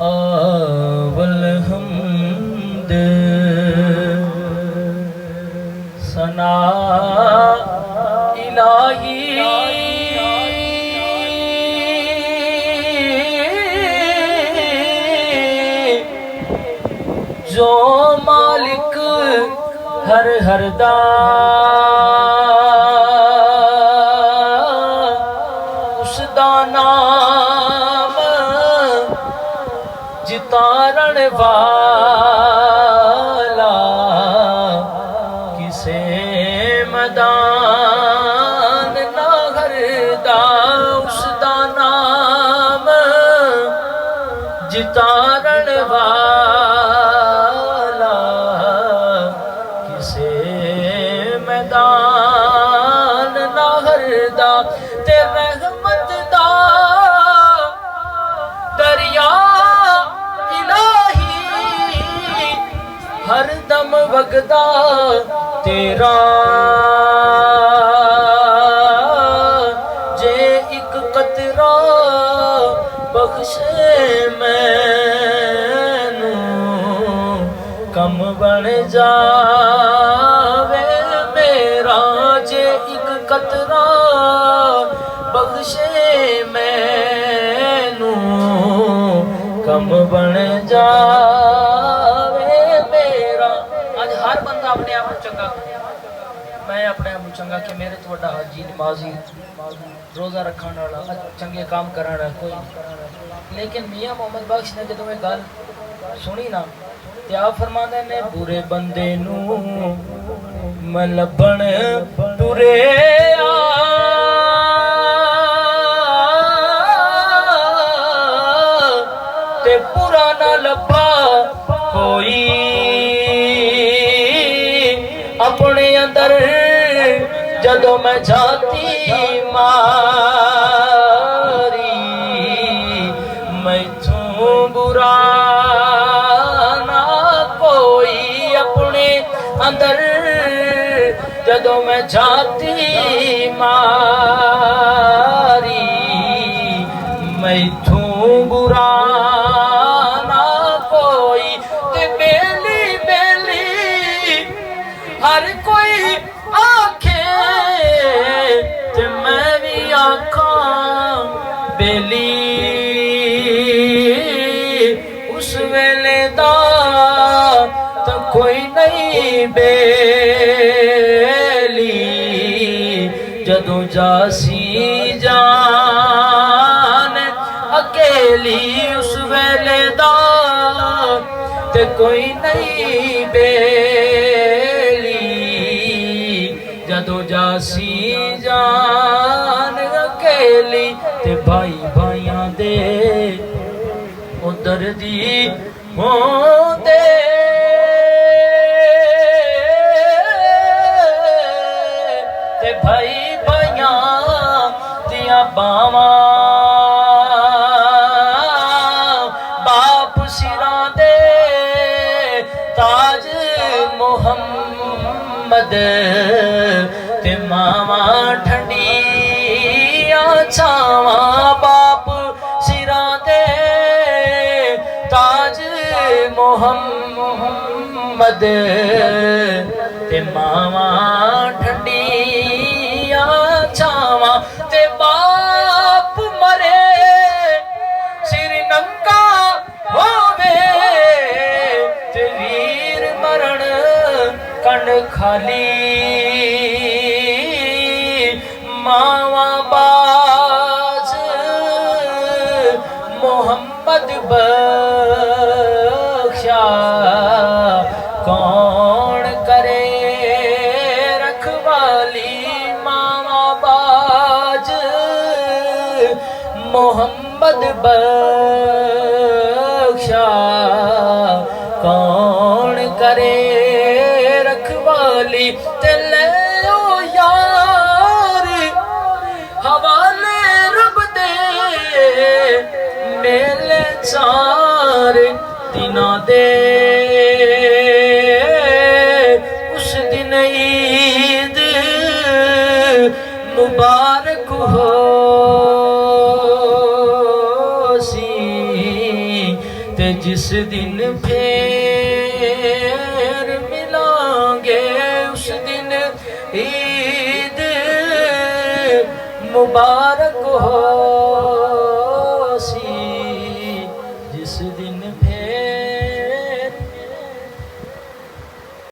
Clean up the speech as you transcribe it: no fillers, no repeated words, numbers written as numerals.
आवल हमद सना इलाही जो मालिक हर हरदा उसदा नाम जितारण वाला किसे मैदान ना हरदा उसदा नाम जितारण वाला किसे मैदान ना हरदा ते रहमत दा दरिया हर दम वगदा तेरा जे एक कतरा बख्शे मैनू कम बन जावे मेरा जे एक कतरा बख्शे मैनू कम बन जावे हर बंदा अपने आप को चंगा, मैं अपने आप को चंगा कि मेरे तो बड़ा हाजी नमाजी रोज़ा रखने वाला चंगे काम करने वाला कोई। लेकिन मियाँ मोहम्मद बख्श ने जो गल सुनी ना ते आप फरमाते ने बुरे बंदे नू मैं लभण टुरे ते पूरा ना लभा कोई अपने अंदर जदों मैं जाती मारी मैथों बुरा ना कोई अपने अंदर जदों मैं जाती मारी मैथों बुरा ना कोई ते बेली बेली हर कोई आखे ते मैं भी आखा बेली उस वेले दा तो कोई नहीं बेली जदों जासी जान अकेली उस वेले दा ते कोई नहीं बेली जदों जासी जान अकेली ते भाई भाइयां दे उधर दी होंदे ते भाई भाइयां दियां बावां बाप सिरां दे ताज मोहम्मद ते मावा ठंडिया छावां बाप सिरां दे ताज मोहम्मद ते मावा ठंडिया छावां ते बाप मरे सिर नंगा होवे ते वीर मरण कण खाली मावा बाज मोहम्मद बख्शा कौन करे रखवाली मावा बाज मोहम्मद बख्शा कौन करे रखवाली ते ले ओ यार हवाले रब दे मेले चार दिना दे उस दिन ईद मुबारक हो सी ते जिस दिन फिर मिलांगे उस दिन ईद मुबारक हो।